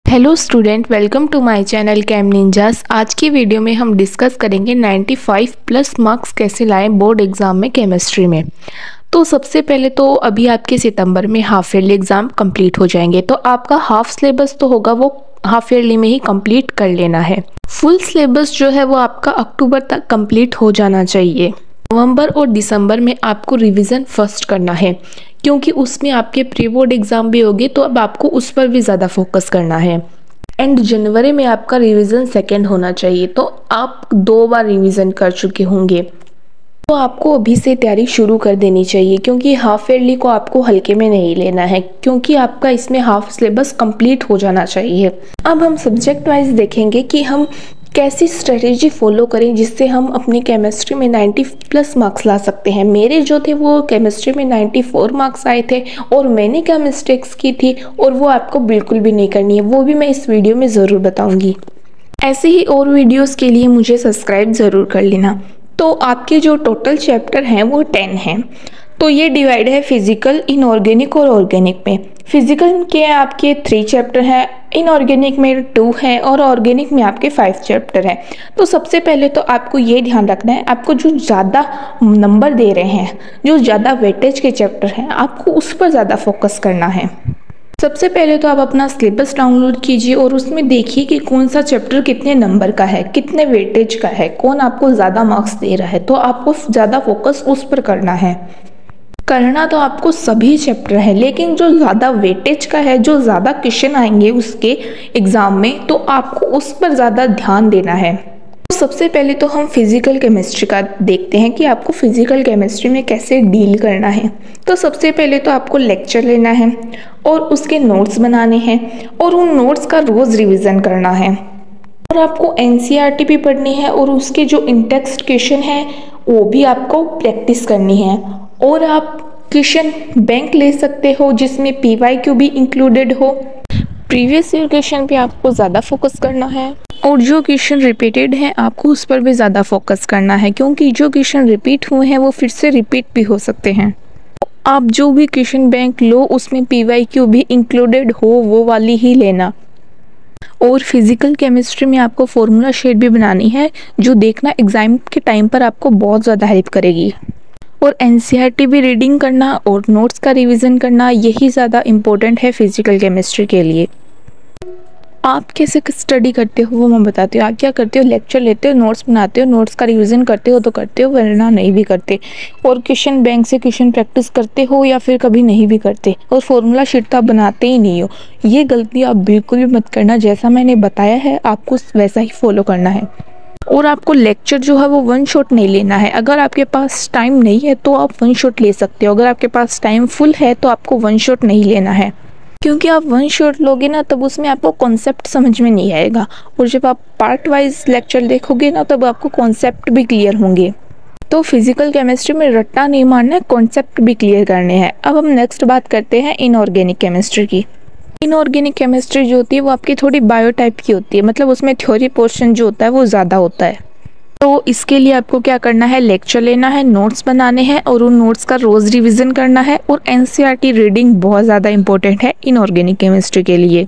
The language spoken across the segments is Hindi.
Hello student, welcome to my channel Cam Ninjas. आज की वीडियो में हम डिस्कस करेंगे 95 प्लस मार्क्स कैसे लाएं बोर्ड एग्ज़ाम में केमिस्ट्री में। तो सबसे पहले तो अभी आपके सितंबर में हाफ ईयरली एग्ज़ाम कंप्लीट हो जाएंगे, तो आपका हाफ सिलेबस तो होगा वो हाफ ईयरली में ही कंप्लीट कर लेना है। फुल सिलेबस जो है वो आपका अक्टूबर तक कंप्लीट हो जाना चाहिए। नवंबर और दिसंबर में आपको रिवीजन फर्स्ट करना है, क्योंकि उसमें आपके प्री बोर्ड एग्ज़ाम भी होगी, तो अब आपको उस पर भी ज़्यादा फोकस करना है। एंड जनवरी में आपका रिवीजन सेकंड होना चाहिए, तो आप 2 बार रिवीजन कर चुके होंगे, तो आपको अभी से तैयारी शुरू कर देनी चाहिए, क्योंकि हाफ ईयरली को आपको हल्के में नहीं लेना है, क्योंकि आपका इसमें हाफ सिलेबस कंप्लीट हो जाना चाहिए। अब हम सब्जेक्ट वाइज देखेंगे कि हम कैसी स्ट्रेटेजी फॉलो करें जिससे हम अपनी केमिस्ट्री में 90 प्लस मार्क्स ला सकते हैं। मेरे जो थे वो केमिस्ट्री में 94 मार्क्स आए थे, और मैंने क्या मिस्टेक्स की थी और वो आपको बिल्कुल भी नहीं करनी है, वो भी मैं इस वीडियो में ज़रूर बताऊंगी। ऐसे ही और वीडियोस के लिए मुझे सब्सक्राइब ज़रूर कर लेना। तो आपके जो टोटल चैप्टर हैं वो 10 हैं। तो ये डिवाइड है फिजिकल, इनऑर्गेनिक और ऑर्गेनिक में। फिजिकल के आपके 3 चैप्टर हैं, इनऑर्गेनिक में 2 हैं और ऑर्गेनिक में आपके 5 चैप्टर हैं। तो सबसे पहले तो आपको ये ध्यान रखना है, आपको जो ज़्यादा नंबर दे रहे हैं, जो ज़्यादा वेटेज के चैप्टर हैं, आपको उस पर ज़्यादा फोकस करना है। सबसे पहले तो आप अपना सिलेबस डाउनलोड कीजिए और उसमें देखिए कि कौन सा चैप्टर कितने नंबर का है, कितने वेटेज का है, कौन आपको ज़्यादा मार्क्स दे रहा है, तो आपको ज़्यादा फोकस उस पर करना है। करना तो आपको सभी चैप्टर है, लेकिन जो ज़्यादा वेटेज का है, जो ज़्यादा क्वेश्चन आएंगे उसके एग्ज़ाम में, तो आपको उस पर ज़्यादा ध्यान देना है। तो सबसे पहले तो हम फिजिकल केमिस्ट्री का देखते हैं कि आपको फिजिकल केमिस्ट्री में कैसे डील करना है। तो सबसे पहले तो आपको लेक्चर लेना है और उसके नोट्स बनाने हैं, और उन नोट्स का रोज़ रिवीजन करना है। और आपको एनसीईआरटी भी पढ़नी है, और उसके जो इंटेक्स्ट क्वेश्चन हैं वो भी आपको प्रैक्टिस करनी है। और आप क्वेश्चन बैंक ले सकते हो जिसमें पीवाईक्यू भी इंक्लूडेड हो। प्रीवियस ईयर क्वेश्चन पे आपको ज़्यादा फोकस करना है, और जो क्वेश्चन रिपीटेड हैं आपको उस पर भी ज़्यादा फोकस करना है, क्योंकि जो क्वेश्चन रिपीट हुए हैं वो फिर से रिपीट भी हो सकते हैं। आप जो भी क्वेश्चन बैंक लो उसमें पीवाईक्यू भी इंक्लूडेड हो, वो वाली ही लेना। और फिजिकल केमिस्ट्री में आपको फॉर्मूला शीट भी बनानी है, जो देखना एग्जाम के टाइम पर आपको बहुत ज़्यादा हेल्प करेगी। और एनसीईआरटी भी रीडिंग करना और नोट्स का रिवीजन करना, यही ज़्यादा इम्पोर्टेंट है फिजिकल केमिस्ट्री के लिए। आप कैसे स्टडी करते हो वो मैं बताती हूँ। आप क्या करते हो, लेक्चर लेते हो, नोट्स बनाते हो, नोट्स का रिवीजन करते हो तो करते हो, वरना नहीं भी करते। और क्वेश्चन बैंक से क्वेश्चन प्रैक्टिस करते हो या फिर कभी नहीं भी करते, और फॉर्मूला शीट तो आप बनाते ही नहीं हो। ये गलती आप बिल्कुल भी मत करना। जैसा मैंने बताया है आपको वैसा ही फॉलो करना है। और आपको लेक्चर जो है वो 1 शॉट नहीं लेना है। अगर आपके पास टाइम नहीं है तो आप 1 शॉट ले सकते हो, अगर आपके पास टाइम फुल है तो आपको 1 शॉट नहीं लेना है, क्योंकि आप 1 शॉट लोगे ना तब उसमें आपको कॉन्सेप्ट समझ में नहीं आएगा, और जब आप पार्ट वाइज लेक्चर देखोगे ना तब आपको कॉन्सेप्ट भी क्लियर होंगे। तो फिजिकल केमिस्ट्री में रट्टा नहीं मारना है, कॉन्सेप्ट भी क्लियर करने हैं। अब हम नेक्स्ट बात करते हैं इनऑर्गेनिक केमिस्ट्री की। इनऑर्गेनिक केमिस्ट्री जो होती है वो आपकी थोड़ी बायो टाइप की होती है, मतलब उसमें थ्योरी पोर्शन जो होता है वो ज़्यादा होता है। तो इसके लिए आपको क्या करना है, लेक्चर लेना है, नोट्स बनाने हैं, और उन नोट्स का रोज़ रिवीजन करना है। और एनसीईआरटी रीडिंग बहुत ज़्यादा इंपॉर्टेंट है इनऑर्गेनिक केमिस्ट्री के लिए।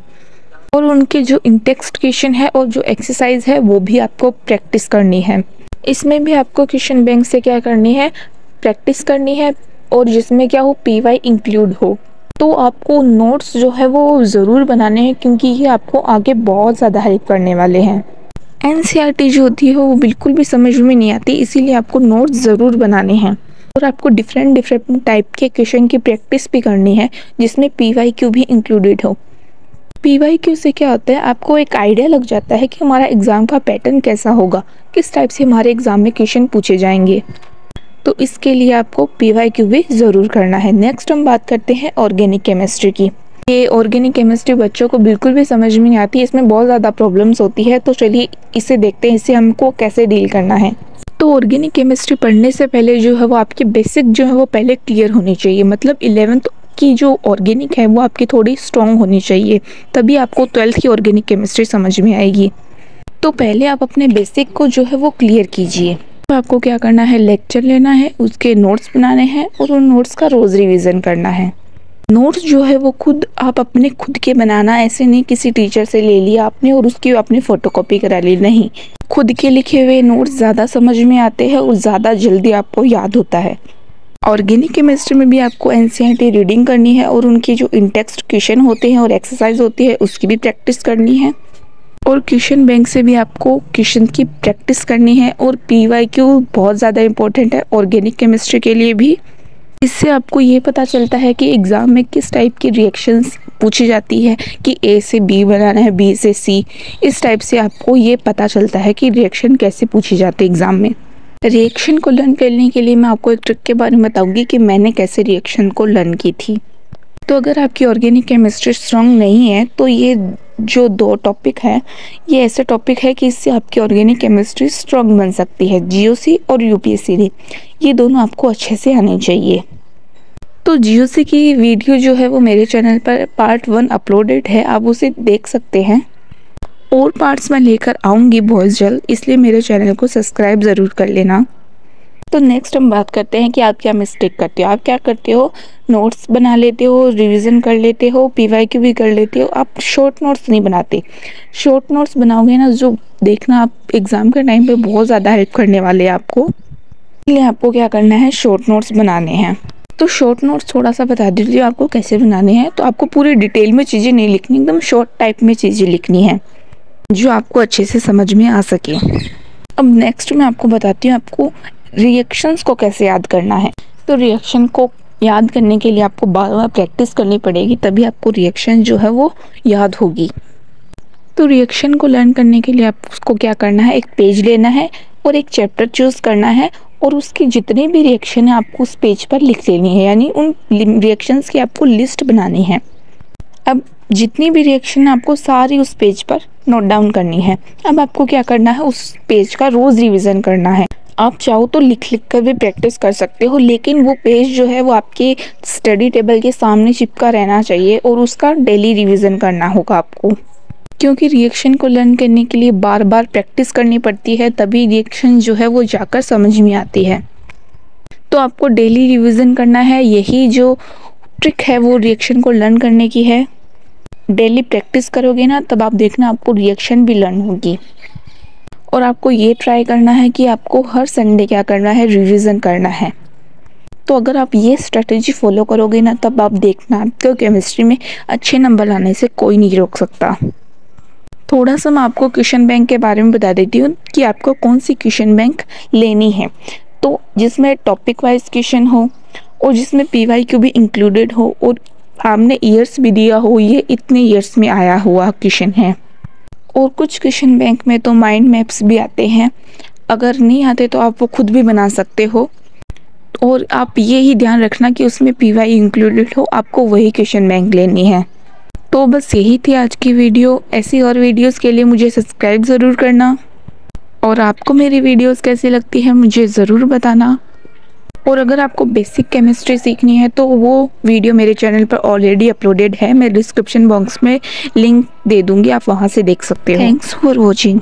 और उनके जो इंटेक्स्ट क्वेश्चन है और जो एक्सरसाइज है वो भी आपको प्रैक्टिस करनी है। इसमें भी आपको क्वेश्चन बैंक से क्या करनी है, प्रैक्टिस करनी है, और जिसमें क्या हो, पीवाई इंक्लूड हो। तो आपको नोट्स जो है वो ज़रूर बनाने हैं, क्योंकि ये आपको आगे बहुत ज़्यादा हेल्प करने वाले हैं। एनसीईआरटी जो होती है वो बिल्कुल भी समझ में नहीं आती, इसीलिए आपको नोट्स ज़रूर बनाने हैं। और आपको डिफरेंट टाइप के क्वेश्चन की प्रैक्टिस भी करनी है, जिसमें पीवाईक्यू भी इंक्लूडेड हो। पीवाईक्यू से क्या होता है, आपको एक आइडिया लग जाता है कि हमारा एग्ज़ाम का पैटर्न कैसा होगा, किस टाइप से हमारे एग्ज़ाम में क्वेश्चन पूछे जाएंगे। तो इसके लिए आपको पीवाईक्यू भी ज़रूर करना है। नेक्स्ट हम बात करते हैं ऑर्गेनिक केमिस्ट्री की। ये ऑर्गेनिक केमिस्ट्री बच्चों को बिल्कुल भी समझ में नहीं आती, इसमें बहुत ज़्यादा प्रॉब्लम्स होती है। तो चलिए इसे देखते हैं, इसे हमको कैसे डील करना है। तो ऑर्गेनिक केमिस्ट्री पढ़ने से पहले जो है वो आपकी बेसिक जो है वो पहले क्लियर होनी चाहिए, मतलब 11th की जो ऑर्गेनिक है वो आपकी थोड़ी स्ट्रॉन्ग होनी चाहिए, तभी आपको 12th की ऑर्गेनिक केमिस्ट्री समझ में आएगी। तो पहले आप अपने बेसिक को जो है वो क्लियर कीजिए। तो आपको क्या करना है, लेक्चर लेना है, उसके नोट्स बनाने हैं, और उन नोट्स का रोज़ रिवीजन करना है। नोट्स जो है वो खुद आप अपने खुद के बनाना, ऐसे नहीं किसी टीचर से ले लिया आपने और उसकी आपने फ़ोटोकॉपी करा ली, नहीं। खुद के लिखे हुए नोट्स ज़्यादा समझ में आते हैं और ज़्यादा जल्दी आपको याद होता है। ऑर्गेनिक केमिस्ट्री में भी आपको एनसीईआरटी रीडिंग करनी है और उनके जो इन टेक्स्ट क्वेश्चन होते हैं और एक्सरसाइज होती है उसकी भी प्रैक्टिस करनी है। और क्वेश्चन बैंक से भी आपको क्वेश्चन की प्रैक्टिस करनी है। और पीवाईक्यू बहुत ज़्यादा इंपॉर्टेंट है ऑर्गेनिक केमिस्ट्री के लिए भी। इससे आपको ये पता चलता है कि एग्ज़ाम में किस टाइप की रिएक्शंस पूछी जाती है, कि ए से बी बनाना है, बी से सी, इस टाइप से आपको ये पता चलता है कि रिएक्शन कैसे पूछी जाती है एग्ज़ाम में। रिएक्शन को लर्न करने के लिए मैं आपको एक ट्रिक के बारे में बताऊंगी कि मैंने कैसे रिएक्शन को लर्न की थी। तो अगर आपकी ऑर्गेनिक केमिस्ट्री स्ट्रांग नहीं है तो ये जो 2 टॉपिक है ये ऐसे टॉपिक है कि इससे आपकी ऑर्गेनिक केमिस्ट्री स्ट्रांग बन सकती है। जीओसी और यूपीएससी ये दोनों आपको अच्छे से आने चाहिए। तो जीओसी की वीडियो जो है वो मेरे चैनल पर पार्ट 1 अपलोडेड है, आप उसे देख सकते हैं। और पार्ट्स मैं लेकर आऊँगी बहुत जल्द, इसलिए मेरे चैनल को सब्सक्राइब ज़रूर कर लेना। तो नेक्स्ट हम बात करते हैं कि आप क्या मिस्टेक करते हो। आप क्या करते हो, नोट्स बना लेते हो, रिवीजन कर लेते हो, पीवाईक्यू भी कर लेते हो, आप शॉर्ट नोट्स नहीं बनाते। शॉर्ट नोट्स बनाओगे ना, जो देखना आप एग्ज़ाम के टाइम पे बहुत ज़्यादा हेल्प करने वाले हैं आपको। इसलिए आपको क्या करना है, शॉर्ट नोट्स बनाने हैं। तो शॉर्ट नोट्स थोड़ा सा बता दीजिए आपको कैसे बनाने हैं। तो आपको पूरी डिटेल में चीज़ें नहीं लिखनी, एकदम शॉर्ट टाइप में चीज़ें लिखनी है जो आपको अच्छे से समझ में आ सके। अब नेक्स्ट मैं आपको बताती हूँ आपको रिएक्शंस को कैसे याद करना है। तो रिएक्शन को याद करने के लिए आपको बार बार प्रैक्टिस करनी पड़ेगी, तभी आपको रिएक्शन जो है वो याद होगी। तो रिएक्शन को लर्न करने के लिए आपको क्या करना है, एक पेज लेना है और एक चैप्टर चूज़ करना है और उसकी जितने भी रिएक्शन है आपको उस पेज पर लिख लेनी है, यानी उन रिएक्शंस की आपको लिस्ट बनानी है। अब जितनी भी रिएक्शन है आपको सारी उस पेज पर नोट डाउन करनी है। अब आपको क्या करना है, उस पेज का रोज़ रिवीजन करना है। आप चाहो तो लिख लिख कर भी प्रैक्टिस कर सकते हो, लेकिन वो पेज जो है वो आपके स्टडी टेबल के सामने चिपका रहना चाहिए और उसका डेली रिवीजन करना होगा आपको। क्योंकि रिएक्शन को लर्न करने के लिए बार बार प्रैक्टिस करनी पड़ती है, तभी रिएक्शन जो है वो जाकर समझ में आती है। तो आपको डेली रिवीजन करना है, यही जो ट्रिक है वो रिएक्शन को लर्न करने की है। डेली प्रैक्टिस करोगे ना, तब आप देखना आपको रिएक्शन भी लर्न होगी। और आपको ये ट्राई करना है कि आपको हर संडे क्या करना है, रिवीजन करना है। तो अगर आप ये स्ट्रेटजी फॉलो करोगे ना, तब आप देखना आपको केमिस्ट्री में अच्छे नंबर लाने से कोई नहीं रोक सकता। थोड़ा सा मैं आपको क्वेश्चन बैंक के बारे में बता देती हूँ कि आपको कौन सी क्वेश्चन बैंक लेनी है। तो जिसमें टॉपिक वाइज क्वेश्चन हो और जिसमें पीवाईक्यू भी इंक्लूडेड हो और आपने ईयर्स भी दिया हो, ये इतने ईयर्स में आया हुआ क्वेश्चन है। और कुछ क्वेश्चन बैंक में तो माइंड मैप्स भी आते हैं, अगर नहीं आते तो आप वो खुद भी बना सकते हो। और आप ये ही ध्यान रखना कि उसमें पीवाई इंक्लूडेड हो, आपको वही क्वेश्चन बैंक लेनी है। तो बस यही थी आज की वीडियो। ऐसी और वीडियोस के लिए मुझे सब्सक्राइब ज़रूर करना और आपको मेरी वीडियोस कैसी लगती है मुझे ज़रूर बताना। और अगर आपको बेसिक केमिस्ट्री सीखनी है तो वो वीडियो मेरे चैनल पर ऑलरेडी अपलोडेड है, मैं डिस्क्रिप्शन बॉक्स में लिंक दे दूँगी, आप वहाँ से देख सकते हो। Thanks for watching.